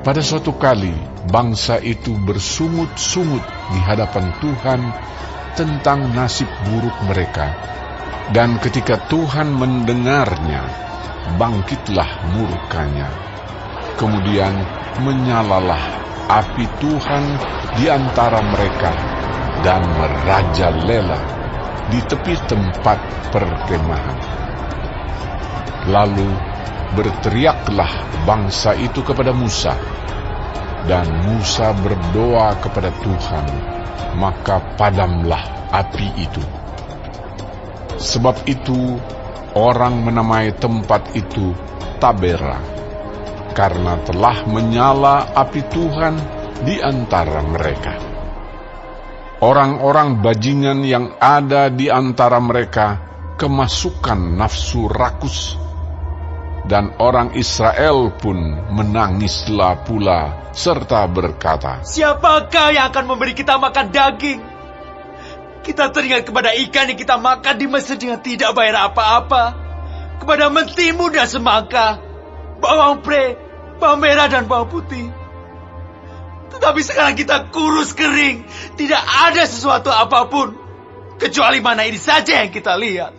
Pada suatu kali, bangsa itu bersungut-sungut di hadapan Tuhan tentang nasib buruk mereka. Dan ketika Tuhan mendengarnya, bangkitlah murkanya. Kemudian menyalalah api Tuhan di antara mereka dan merajalela di tepi tempat perkemahan. Lalu berteriaklah bangsa itu kepada Musa, dan Musa berdoa kepada Tuhan, maka padamlah api itu. Sebab itu orang menamai tempat itu Tabera, karena telah menyala api Tuhan di antara mereka. Orang-orang bajingan yang ada di antara mereka kemasukan nafsu rakus, dan orang Israel pun menangislah pula serta berkata, "Siapakah yang akan memberi kita makan daging? Kita teringat kepada ikan yang kita makan di Mesir dengan tidak bayar apa-apa, kepada mentimu dan semangka, bawang pre, bawang merah dan bawang putih. Tetapi sekarang kita kurus kering, tidak ada sesuatu apapun, kecuali mana ini saja yang kita lihat."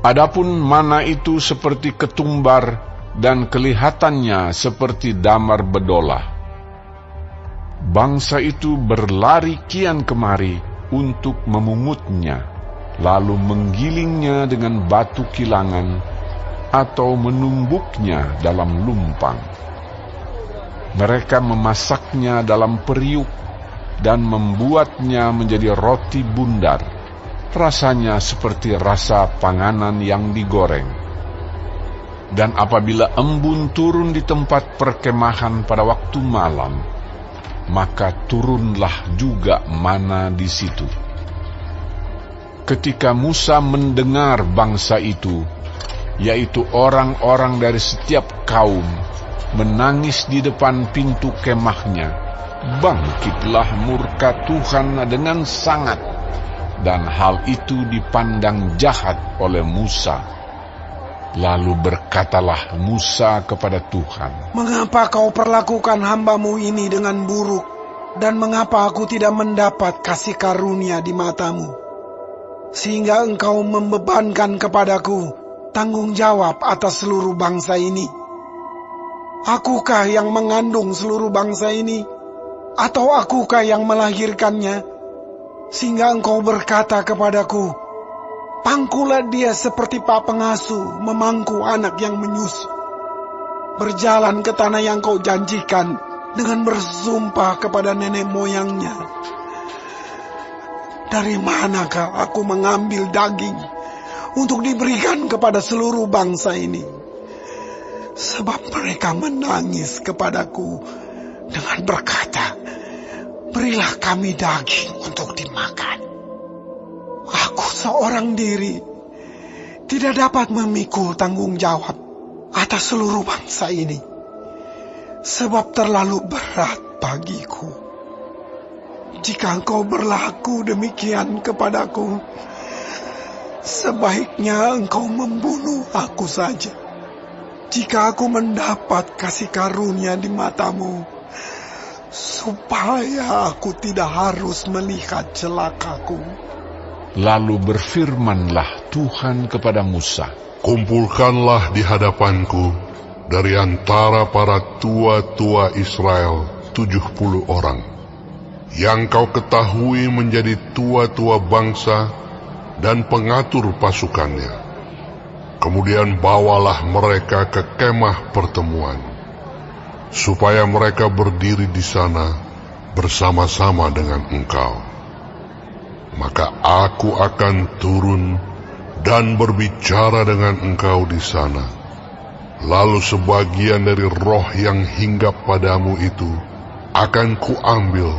Adapun mana itu seperti ketumbar dan kelihatannya seperti damar bedolah. Bangsa itu berlari kian kemari untuk memungutnya, lalu menggilingnya dengan batu kilangan atau menumbuknya dalam lumpang. Mereka memasaknya dalam periuk dan membuatnya menjadi roti bundar. Rasanya seperti rasa panganan yang digoreng. Dan apabila embun turun di tempat perkemahan pada waktu malam, maka turunlah juga mana di situ. Ketika Musa mendengar bangsa itu, yaitu orang-orang dari setiap kaum, menangis di depan pintu kemahnya, bangkitlah murka Tuhan dengan sangat, dan hal itu dipandang jahat oleh Musa. Lalu berkatalah Musa kepada Tuhan, "Mengapa kau perlakukan hambamu ini dengan buruk, dan mengapa aku tidak mendapat kasih karunia di matamu, sehingga engkau membebankan kepadaku tanggung jawab atas seluruh bangsa ini? Akukah yang mengandung seluruh bangsa ini, atau akukah yang melahirkannya? Sehingga engkau berkata kepadaku, pangkulah dia seperti pak pengasuh memangku anak yang menyusu. Berjalan ke tanah yang kau janjikan dengan bersumpah kepada nenek moyangnya. Dari manakah aku mengambil daging untuk diberikan kepada seluruh bangsa ini? Sebab mereka menangis kepadaku dengan berkata, berilah kami daging untuk dimakan. Aku seorang diri tidak dapat memikul tanggung jawab atas seluruh bangsa ini, sebab terlalu berat bagiku. Jika engkau berlaku demikian kepadaku, sebaiknya engkau membunuh aku saja. Jika aku mendapat kasih karunia di matamu, supaya aku tidak harus melihat celakaku." Lalu berfirmanlah Tuhan kepada Musa, "Kumpulkanlah di hadapanku dari antara para tua-tua Israel 70 orang, yang kau ketahui menjadi tua-tua bangsa dan pengatur pasukannya. Kemudian bawalah mereka ke kemah pertemuan, supaya mereka berdiri di sana bersama-sama dengan engkau. Maka aku akan turun dan berbicara dengan engkau di sana. Lalu sebagian dari roh yang hinggap padamu itu akan kuambil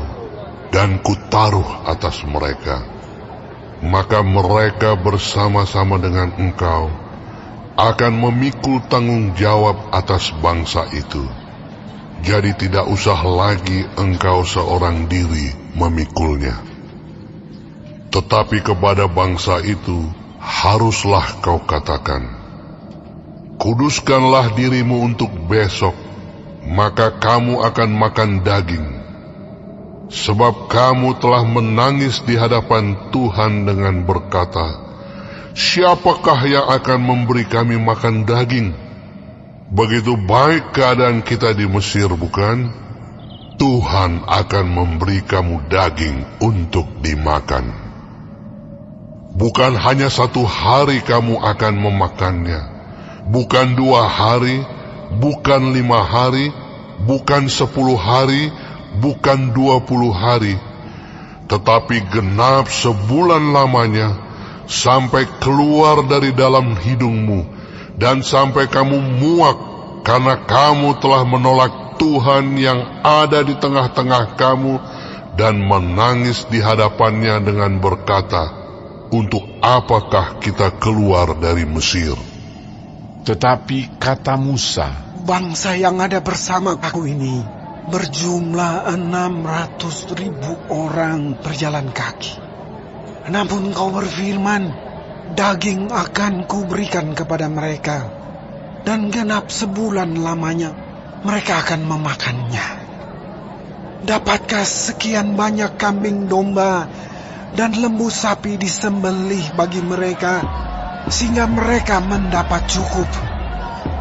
dan kutaruh atas mereka. Maka mereka bersama-sama dengan engkau akan memikul tanggung jawab atas bangsa itu. Jadi tidak usah lagi engkau seorang diri memikulnya. Tetapi kepada bangsa itu haruslah kau katakan, kuduskanlah dirimu untuk besok, maka kamu akan makan daging. Sebab kamu telah menangis di hadapan Tuhan dengan berkata, siapakah yang akan memberi kami makan daging? Begitu baik keadaan kita di Mesir, bukan? Tuhan akan memberi kamu daging untuk dimakan. Bukan hanya 1 hari kamu akan memakannya, bukan 2 hari, bukan 5 hari, bukan 10 hari, bukan 20 hari, tetapi genap sebulan lamanya, sampai keluar dari dalam hidungmu, dan sampai kamu muak, karena kamu telah menolak Tuhan yang ada di tengah-tengah kamu, dan menangis di hadapannya dengan berkata, untuk apakah kita keluar dari Mesir? Tetapi kata Musa, Bangsa yang ada bersama aku ini berjumlah 600.000 orang berjalan kaki. Namun Engkau berfirman, daging akan kuberikan kepada mereka, dan genap sebulan lamanya mereka akan memakannya. Dapatkah sekian banyak kambing domba dan lembu sapi disembelih bagi mereka, sehingga mereka mendapat cukup?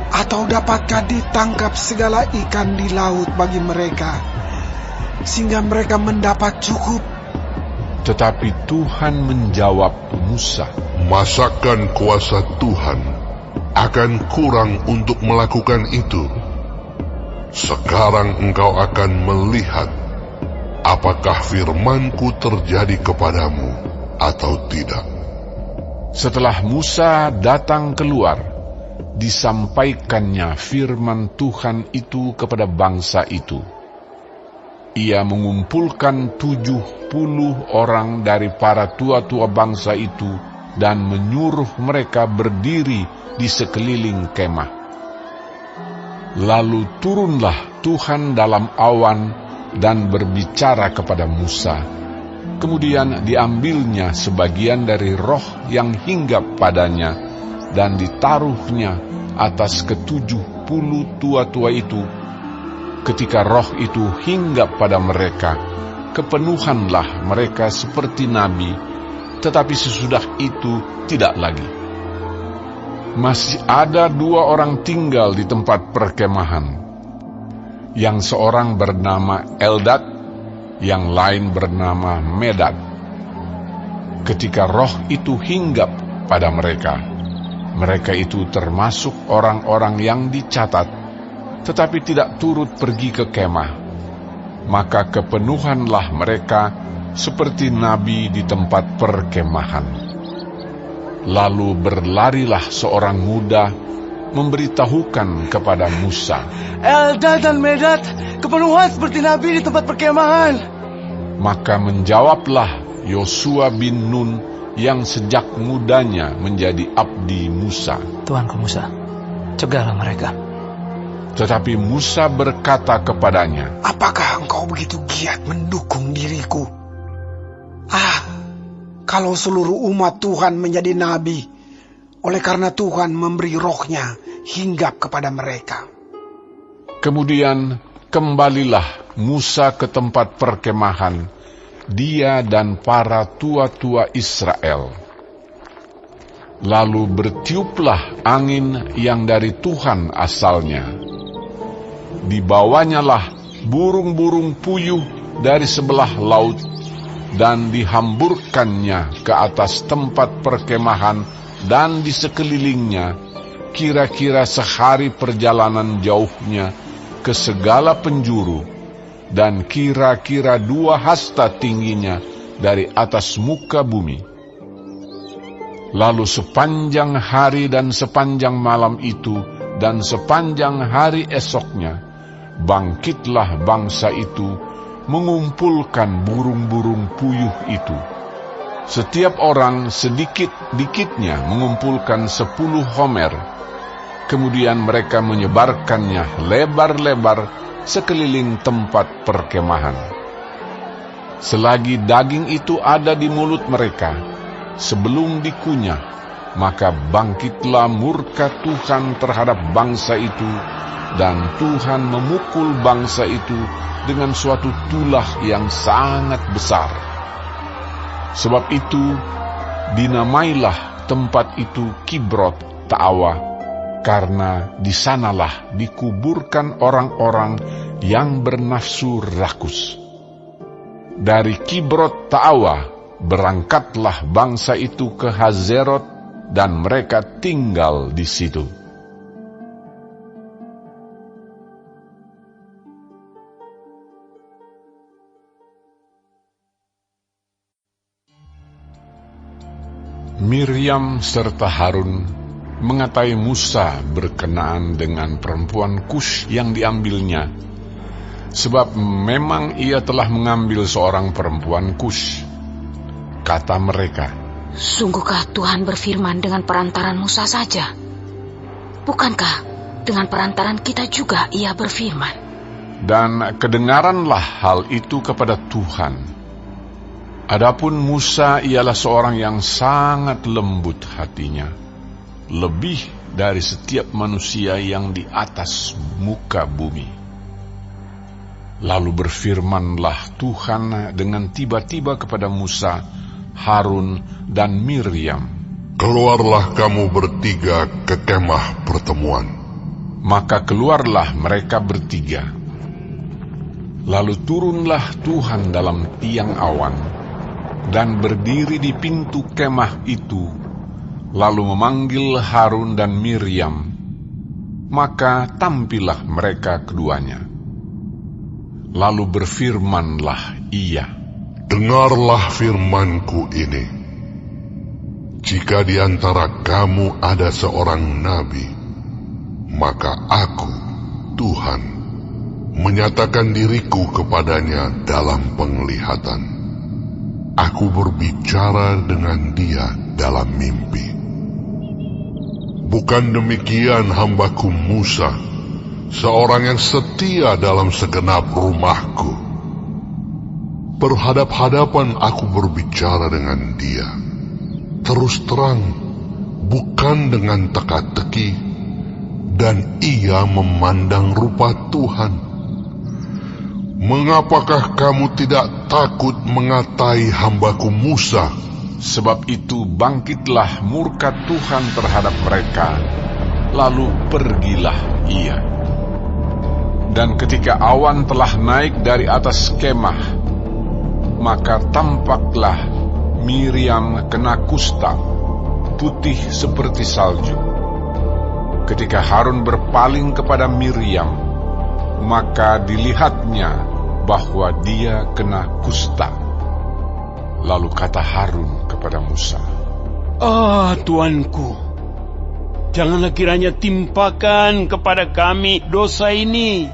Atau dapatkah ditangkap segala ikan di laut bagi mereka, sehingga mereka mendapat cukup? tetapi Tuhan menjawab Musa, Masakan kuasa Tuhan akan kurang untuk melakukan itu? Sekarang engkau akan melihat apakah firman-Ku terjadi kepadamu atau tidak. Setelah Musa datang keluar, disampaikannya firman Tuhan itu kepada bangsa itu. Ia mengumpulkan 70 orang dari para tua-tua bangsa itu dan menyuruh mereka berdiri di sekeliling kemah. Lalu turunlah Tuhan dalam awan dan berbicara kepada Musa. Kemudian diambilnya sebagian dari roh yang hinggap padanya dan ditaruhnya atas ke-70 tua-tua itu. Ketika roh itu hinggap pada mereka, kepenuhanlah mereka seperti nabi, tetapi sesudah itu tidak lagi. Masih ada 2 orang tinggal di tempat perkemahan, yang seorang bernama Eldad, yang lain bernama Medad. Ketika roh itu hinggap pada mereka, mereka itu termasuk orang-orang yang dicatat, tetapi tidak turut pergi ke kemah. Maka kepenuhanlah mereka seperti nabi di tempat perkemahan. Lalu berlarilah seorang muda memberitahukan kepada Musa, Eldad dan Medad kepenuhan seperti nabi di tempat perkemahan. Maka menjawablah Yosua bin Nun yang sejak mudanya menjadi abdi Musa. Tuanku Musa, cegahlah mereka. Tetapi Musa berkata kepadanya, Apakah engkau begitu giat mendukung diriku? Kalau seluruh umat Tuhan menjadi nabi, oleh karena Tuhan memberi rohnya hinggap kepada mereka. Kemudian kembalilah Musa ke tempat perkemahan, dia dan para tua-tua Israel. Lalu bertiuplah angin yang dari Tuhan asalnya. Dibawanyalah burung-burung puyuh dari sebelah laut, dan dihamburkannya ke atas tempat perkemahan dan di sekelilingnya, kira-kira sehari perjalanan jauhnya ke segala penjuru, dan kira-kira 2 hasta tingginya dari atas muka bumi. Lalu sepanjang hari dan sepanjang malam itu, dan sepanjang hari esoknya, bangkitlah bangsa itu mengumpulkan burung-burung puyuh itu. Setiap orang sedikit-dikitnya mengumpulkan 10 homer. Kemudian mereka menyebarkannya lebar-lebar sekeliling tempat perkemahan. Selagi daging itu ada di mulut mereka, sebelum dikunyah, maka bangkitlah murka Tuhan terhadap bangsa itu, dan Tuhan memukul bangsa itu dengan suatu tulah yang sangat besar. Sebab itu dinamailah tempat itu Kibrot Ta'awa, karena di sanalah dikuburkan orang-orang yang bernafsu rakus. Dari Kibrot Ta'awa berangkatlah bangsa itu ke Hazerot, dan mereka tinggal di situ. Miriam serta Harun mengatai Musa berkenaan dengan perempuan Kush yang diambilnya, sebab memang ia telah mengambil seorang perempuan Kush. Kata mereka, "Sungguhkah Tuhan berfirman dengan perantaran Musa saja? Bukankah dengan perantaran kita juga ia berfirman?" Dan kedengaranlah hal itu kepada Tuhan. Adapun Musa ialah seorang yang sangat lembut hatinya, lebih dari setiap manusia yang di atas muka bumi. Lalu berfirmanlah Tuhan dengan tiba-tiba kepada Musa, Harun, dan Miriam, "Keluarlah kamu bertiga ke kemah pertemuan." Maka keluarlah mereka bertiga. Lalu turunlah Tuhan dalam tiang awan, dan berdiri di pintu kemah itu, lalu memanggil Harun dan Miriam. Maka tampillah mereka keduanya. Lalu berfirmanlah ia, "Dengarlah firmanku ini. Jika di antara kamu ada seorang nabi, maka aku, Tuhan, menyatakan diriku kepadanya dalam penglihatan. Aku berbicara dengan dia dalam mimpi. Bukan demikian hambaku Musa, seorang yang setia dalam segenap rumahku. Berhadap-hadapan aku berbicara dengan dia, terus terang, bukan dengan teka-teki, dan ia memandang rupa Tuhan. Mengapakah kamu tidak takut mengatai hambaku Musa?" Sebab itu bangkitlah murka Tuhan terhadap mereka, lalu pergilah ia. Dan ketika awan telah naik dari atas kemah, maka tampaklah Miriam kena kusta, putih seperti salju. Ketika Harun berpaling kepada Miriam, maka dilihatnya bahwa dia kena kusta. Lalu kata Harun kepada Musa, Tuanku, janganlah kiranya timpakan kepada kami dosa ini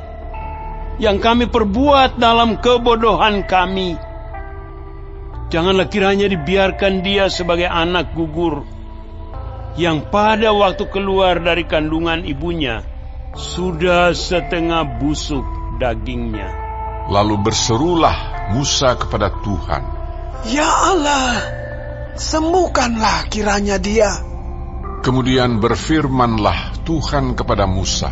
yang kami perbuat dalam kebodohan kami. Janganlah kiranya dibiarkan dia sebagai anak gugur yang pada waktu keluar dari kandungan ibunya sudah setengah busuk dagingnya. Lalu berserulah Musa kepada Tuhan, "Ya Allah, sembuhkanlah kiranya dia." Kemudian berfirmanlah Tuhan kepada Musa,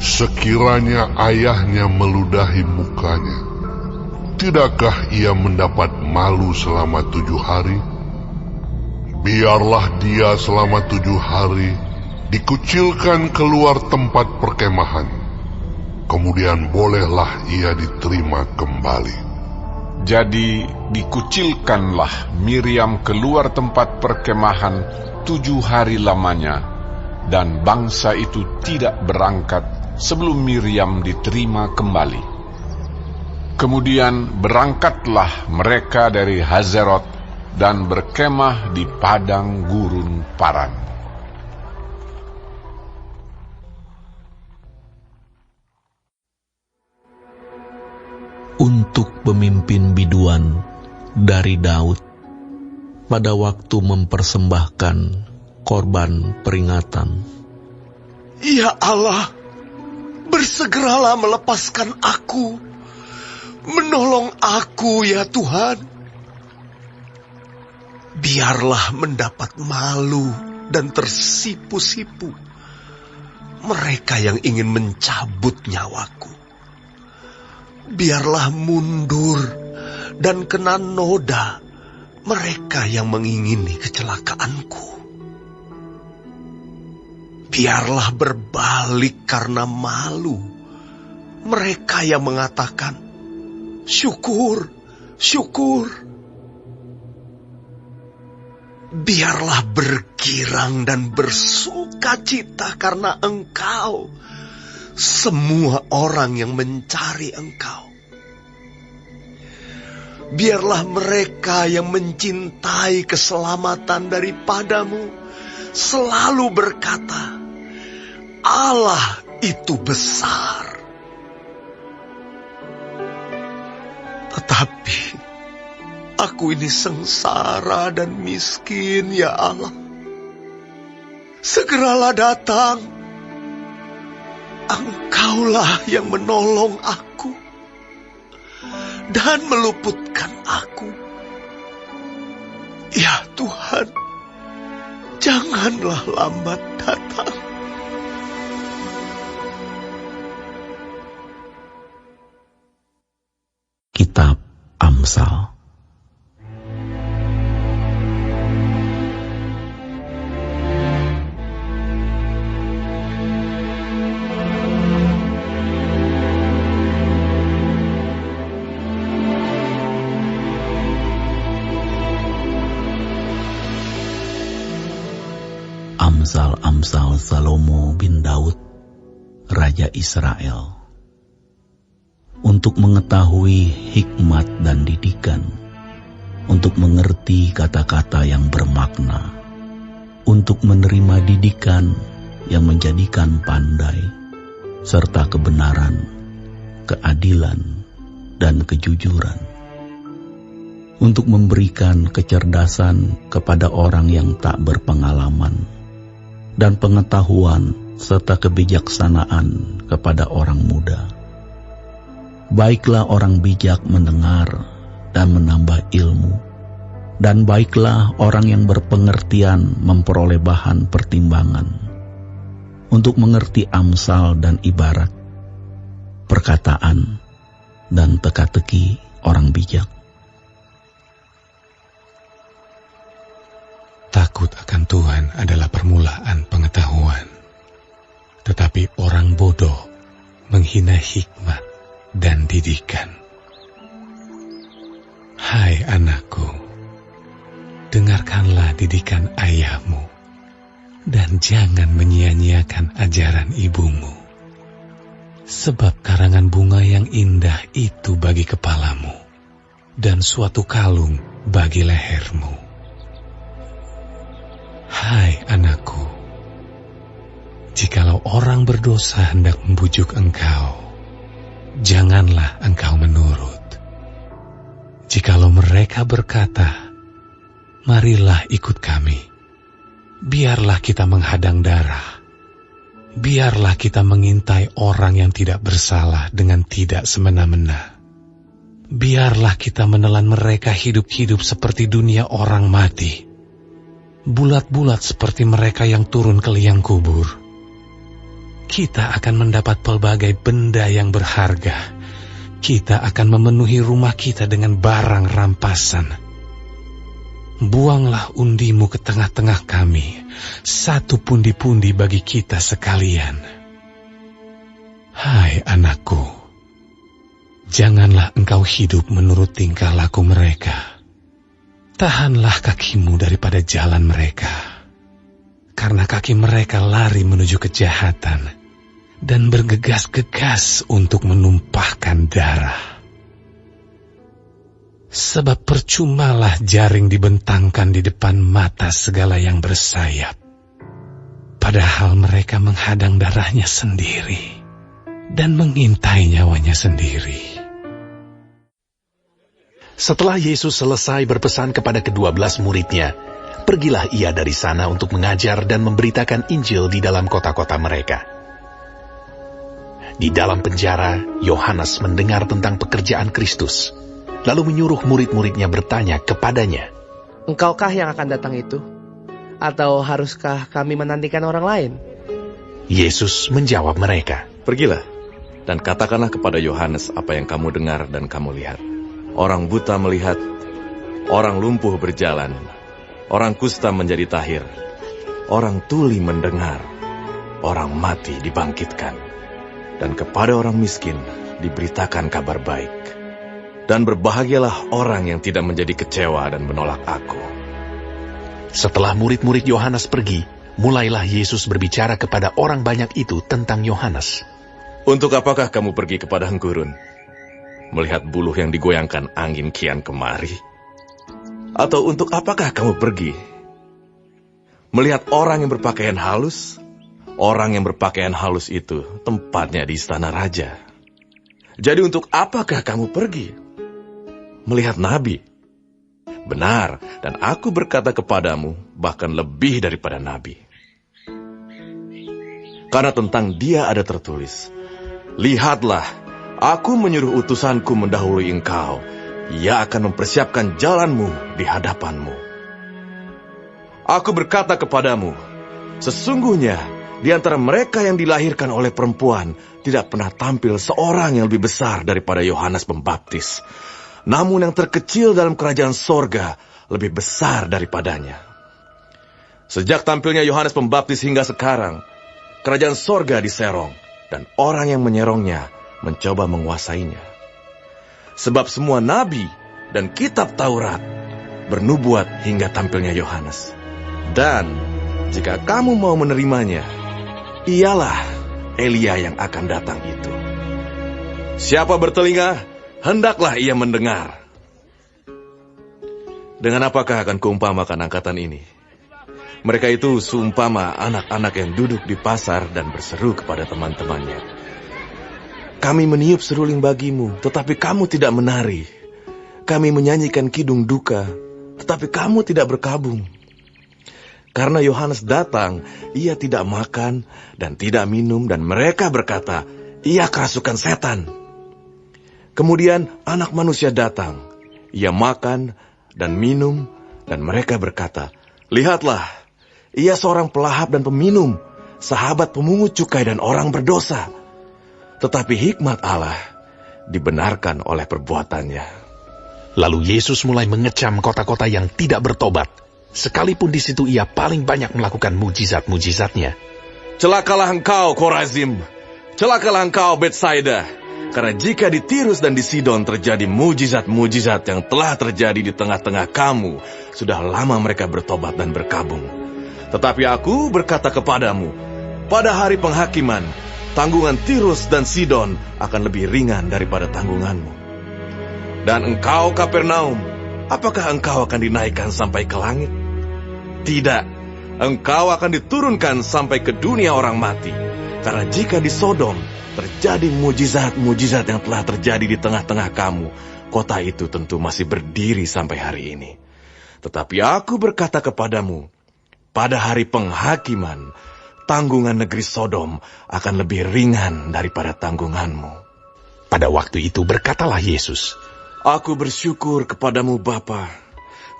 "Sekiranya ayahnya meludahi mukanya, tidakkah ia mendapat malu selama 7 hari? Biarlah dia selama 7 hari dikucilkan keluar tempat perkemahan, kemudian bolehlah ia diterima kembali." Jadi dikucilkanlah Miriam keluar tempat perkemahan 7 hari lamanya, dan bangsa itu tidak berangkat sebelum Miriam diterima kembali. Kemudian berangkatlah mereka dari Hazerot dan berkemah di padang gurun Paran. Untuk pemimpin biduan dari Daud pada waktu mempersembahkan korban peringatan. Ya Allah, bersegeralah melepaskan aku, menolong aku ya Tuhan. Biarlah mendapat malu dan tersipu-sipu. Mereka yang ingin mencabut nyawaku. Biarlah mundur dan kena noda mereka yang mengingini kecelakaanku. Biarlah berbalik karena malu mereka yang mengatakan, syukur, syukur. Biarlah bergirang dan bersukacita karena Engkau, semua orang yang mencari Engkau. Biarlah mereka yang mencintai keselamatan daripadamu selalu berkata, Allah itu besar. Tetapi aku ini sengsara dan miskin, ya Allah. Segeralah datang. Engkaulah yang menolong aku dan meluputkan aku. Ya Tuhan, janganlah lambat datang. Kitab Amsal. Amsal Salomo bin Daud, Raja Israel, untuk mengetahui hikmat dan didikan, untuk mengerti kata-kata yang bermakna, untuk menerima didikan yang menjadikan pandai, serta kebenaran, keadilan, dan kejujuran, untuk memberikan kecerdasan kepada orang yang tak berpengalaman, dan pengetahuan serta kebijaksanaan kepada orang muda. Baiklah orang bijak mendengar dan menambah ilmu, dan baiklah orang yang berpengertian memperoleh bahan pertimbangan, untuk mengerti amsal dan ibarat, perkataan dan teka-teki orang bijak. Takut akan Tuhan adalah permulaan pengetahuan, tetapi orang bodoh menghina hikmat dan didikan. Hai anakku, dengarkanlah didikan ayahmu, dan jangan menyia-nyiakan ajaran ibumu. Sebab karangan bunga yang indah itu bagi kepalamu, dan suatu kalung bagi lehermu. Hai anakku, jikalau orang berdosa hendak membujuk engkau, janganlah engkau menurut. Jikalau mereka berkata, marilah ikut kami, biarlah kita menghadang darah, biarlah kita mengintai orang yang tidak bersalah dengan tidak semena-mena. Biarlah kita menelan mereka hidup-hidup seperti dunia orang mati, bulat-bulat seperti mereka yang turun ke liang kubur. Kita akan mendapat pelbagai benda yang berharga. Kita akan memenuhi rumah kita dengan barang rampasan. Buanglah undimu ke tengah-tengah kami, satu pundi-pundi bagi kita sekalian. Hai anakku, janganlah engkau hidup menurut tingkah laku mereka. Tahanlah kakimu daripada jalan mereka, karena kaki mereka lari menuju kejahatan dan bergegas-gegas untuk menumpahkan darah. Sebab percumalah jaring dibentangkan di depan mata segala yang bersayap, padahal mereka menghadang darahnya sendiri dan mengintai nyawanya sendiri. Setelah Yesus selesai berpesan kepada ke-12 muridnya, pergilah ia dari sana untuk mengajar dan memberitakan Injil di dalam kota-kota mereka. Di dalam penjara, Yohanes mendengar tentang pekerjaan Kristus, lalu menyuruh murid-muridnya bertanya kepadanya, Engkaukah yang akan datang itu? Atau haruskah kami menantikan orang lain? Yesus menjawab mereka, "Pergilah, dan katakanlah kepada Yohanes apa yang kamu dengar dan kamu lihat. Orang buta melihat, orang lumpuh berjalan, orang kusta menjadi tahir, orang tuli mendengar, orang mati dibangkitkan, dan kepada orang miskin diberitakan kabar baik. Dan berbahagialah orang yang tidak menjadi kecewa dan menolak aku." Setelah murid-murid Yohanes pergi, mulailah Yesus berbicara kepada orang banyak itu tentang Yohanes. "Untuk apakah kamu pergi kepada hengkurun? Melihat buluh yang digoyangkan angin kian kemari? Atau untuk apakah kamu pergi? Melihat orang yang berpakaian halus? Orang yang berpakaian halus itu tempatnya di istana raja. Jadi untuk apakah kamu pergi? Melihat nabi? Benar, dan aku berkata kepadamu, bahkan lebih daripada nabi. Karena tentang dia ada tertulis, 'Lihatlah, aku menyuruh utusanku mendahului engkau. Ia akan mempersiapkan jalanmu di hadapanmu.' Aku berkata kepadamu, sesungguhnya di antara mereka yang dilahirkan oleh perempuan tidak pernah tampil seorang yang lebih besar daripada Yohanes Pembaptis. Namun yang terkecil dalam kerajaan sorga lebih besar daripadanya. Sejak tampilnya Yohanes Pembaptis hingga sekarang, kerajaan sorga diserong, dan orang yang menyerongnya mencoba menguasainya. Sebab semua nabi dan kitab Taurat bernubuat hingga tampilnya Yohanes. Dan jika kamu mau menerimanya, ialah Elia yang akan datang itu. Siapa bertelinga, hendaklah ia mendengar." Dengan apakah akan kuumpamakan angkatan ini? Mereka itu seumpama anak-anak yang duduk di pasar dan berseru kepada teman-temannya, "Kami meniup seruling bagimu, tetapi kamu tidak menari. Kami menyanyikan kidung duka, tetapi kamu tidak berkabung. Karena Yohanes datang, ia tidak makan dan tidak minum, dan mereka berkata, ia kerasukan setan. Kemudian anak manusia datang, ia makan dan minum, dan mereka berkata, lihatlah, ia seorang pelahap dan peminum, sahabat pemungut cukai dan orang berdosa. Tetapi hikmat Allah dibenarkan oleh perbuatannya." Lalu Yesus mulai mengecam kota-kota yang tidak bertobat, sekalipun di situ ia paling banyak melakukan mujizat-mujizatnya. "Celakalah engkau, Korazim! Celakalah engkau, Betsaida! Karena jika di Tirus dan di Sidon terjadi mujizat-mujizat yang telah terjadi di tengah-tengah kamu, sudah lama mereka bertobat dan berkabung. Tetapi aku berkata kepadamu, pada hari penghakiman, tanggungan Tirus dan Sidon akan lebih ringan daripada tanggunganmu. Dan engkau, Kapernaum, apakah engkau akan dinaikkan sampai ke langit? Tidak, engkau akan diturunkan sampai ke dunia orang mati. Karena jika di Sodom terjadi mujizat-mujizat yang telah terjadi di tengah-tengah kamu, kota itu tentu masih berdiri sampai hari ini. Tetapi aku berkata kepadamu, pada hari penghakiman, tanggungan negeri Sodom akan lebih ringan daripada tanggunganmu." Pada waktu itu berkatalah Yesus, "Aku bersyukur kepadamu Bapa,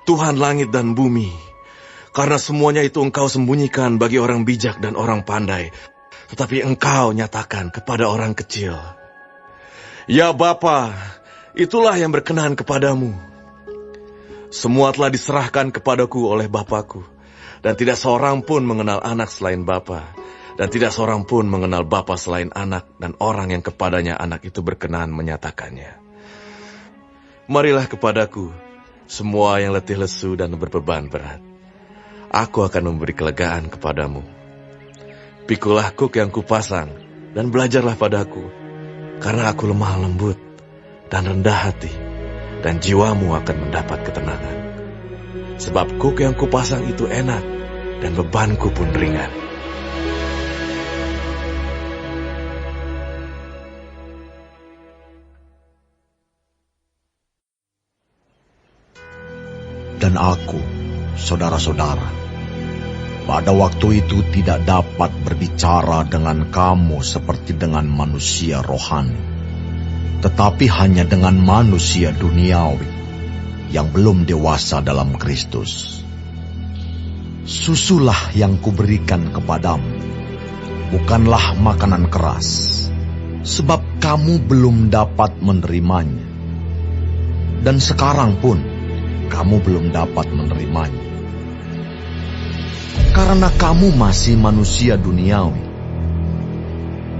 Tuhan langit dan bumi, karena semuanya itu engkau sembunyikan bagi orang bijak dan orang pandai, tetapi engkau nyatakan kepada orang kecil. Ya Bapa, itulah yang berkenan kepadamu. Semua telah diserahkan kepadaku oleh Bapakku, dan tidak seorang pun mengenal anak selain Bapa, dan tidak seorang pun mengenal Bapa selain anak, dan orang yang kepadanya anak itu berkenan menyatakannya. Marilah kepadaku, semua yang letih lesu dan berbeban berat. Aku akan memberi kelegaan kepadamu. Pikulah kuk yang kupasang, dan belajarlah padaku, karena aku lemah lembut dan rendah hati, dan jiwamu akan mendapat ketenangan. Sebab kuk yang kupasang itu enak, dan bebanku pun ringan." Dan aku, saudara-saudara, pada waktu itu tidak dapat berbicara dengan kamu seperti dengan manusia rohani, tetapi hanya dengan manusia duniawi yang belum dewasa dalam Kristus. Susulah yang kuberikan kepadamu, bukanlah makanan keras, sebab kamu belum dapat menerimanya. Dan sekarang pun kamu belum dapat menerimanya. Karena kamu masih manusia duniawi.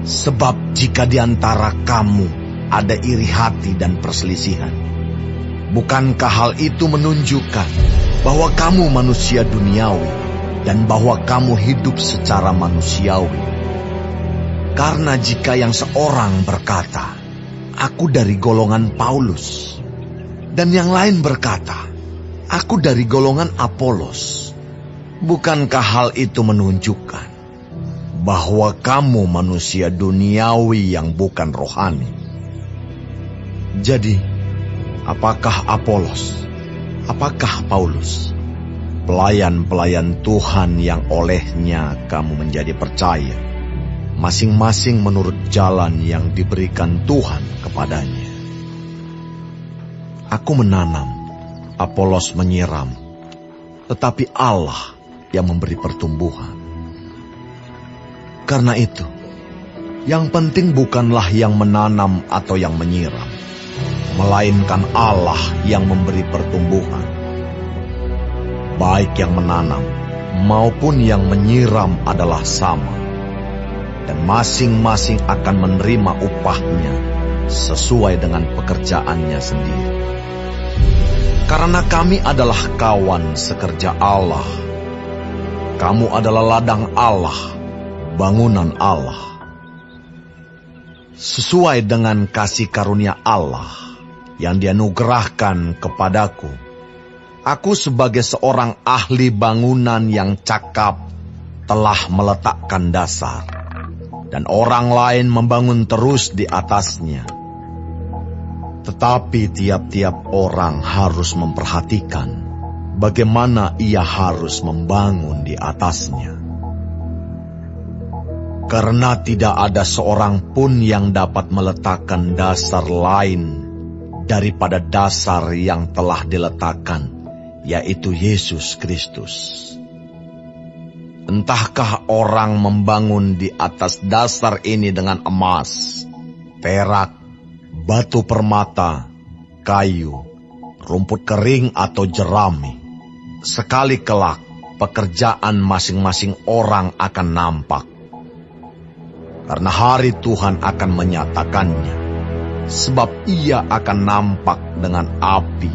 Sebab jika di antara kamu ada iri hati dan perselisihan, bukankah hal itu menunjukkan bahwa kamu manusia duniawi dan bahwa kamu hidup secara manusiawi? Karena jika yang seorang berkata, "Aku dari golongan Paulus," dan yang lain berkata, "Aku dari golongan Apolos," bukankah hal itu menunjukkan bahwa kamu manusia duniawi yang bukan rohani? Jadi, apakah Apolos, apakah Paulus, pelayan-pelayan Tuhan yang olehnya kamu menjadi percaya, masing-masing menurut jalan yang diberikan Tuhan kepadanya? Aku menanam, Apolos menyiram, tetapi Allah yang memberi pertumbuhan. Karena itu, yang penting bukanlah yang menanam atau yang menyiram, melainkan Allah yang memberi pertumbuhan. Baik yang menanam maupun yang menyiram adalah sama, dan masing-masing akan menerima upahnya sesuai dengan pekerjaannya sendiri. Karena kami adalah kawan sekerja Allah. Kamu adalah ladang Allah, bangunan Allah. Sesuai dengan kasih karunia Allah yang dianugerahkan kepadaku, aku sebagai seorang ahli bangunan yang cakap telah meletakkan dasar, dan orang lain membangun terus di atasnya. Tetapi tiap-tiap orang harus memperhatikan bagaimana ia harus membangun di atasnya. Karena tidak ada seorang pun yang dapat meletakkan dasar lain daripada dasar yang telah diletakkan, yaitu Yesus Kristus. Entahkah orang membangun di atas dasar ini dengan emas, perak, batu permata, kayu, rumput kering atau jerami. Sekali kelak, pekerjaan masing-masing orang akan nampak. Karena hari Tuhan akan menyatakannya, sebab ia akan nampak dengan api,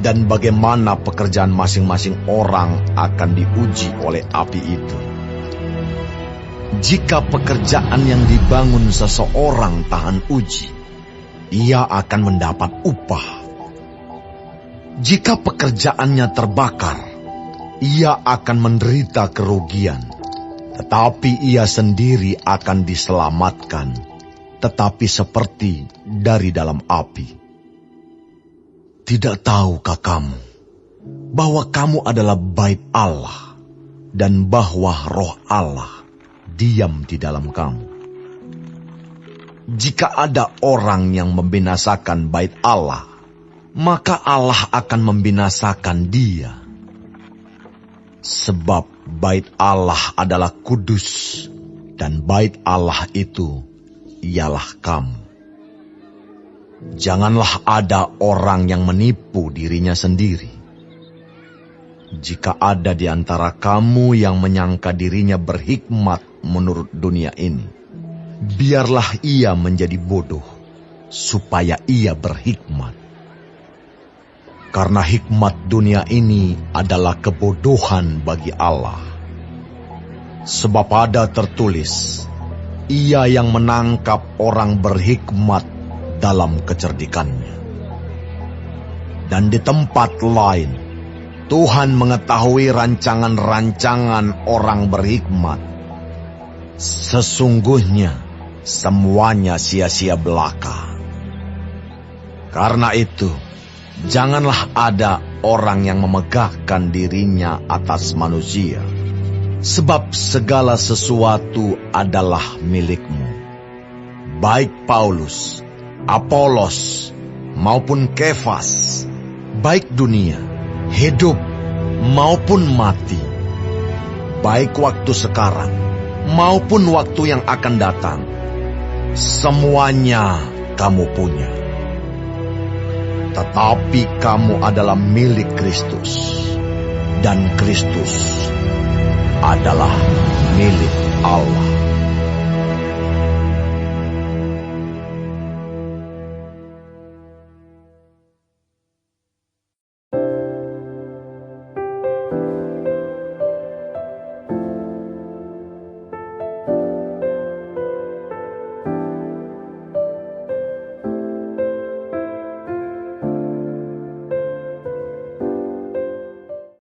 dan bagaimana pekerjaan masing-masing orang akan diuji oleh api itu. Jika pekerjaan yang dibangun seseorang tahan uji, ia akan mendapat upah. Jika pekerjaannya terbakar, ia akan menderita kerugian, tetapi ia sendiri akan diselamatkan, tetapi seperti dari dalam api. Tidak tahukah kamu bahwa kamu adalah bait Allah, dan bahwa Roh Allah diam di dalam kamu? Jika ada orang yang membinasakan bait Allah, maka Allah akan membinasakan dia. Sebab bait Allah adalah kudus, dan bait Allah itu ialah kamu. Janganlah ada orang yang menipu dirinya sendiri. Jika ada di antara kamu yang menyangka dirinya berhikmat menurut dunia ini, biarlah ia menjadi bodoh, supaya ia berhikmat. Karena hikmat dunia ini adalah kebodohan bagi Allah. Sebab ada tertulis, ia yang menangkap orang berhikmat dalam kecerdikannya. Dan di tempat lain, Tuhan mengetahui rancangan-rancangan orang berhikmat. Sesungguhnya, semuanya sia-sia belaka. Karena itu, janganlah ada orang yang memegahkan dirinya atas manusia, sebab segala sesuatu adalah milikmu. Baik Paulus, Apolos, maupun Kefas, baik dunia, hidup maupun mati, baik waktu sekarang maupun waktu yang akan datang, semuanya kamu punya. Tetapi kamu adalah milik Kristus, dan Kristus adalah milik Allah.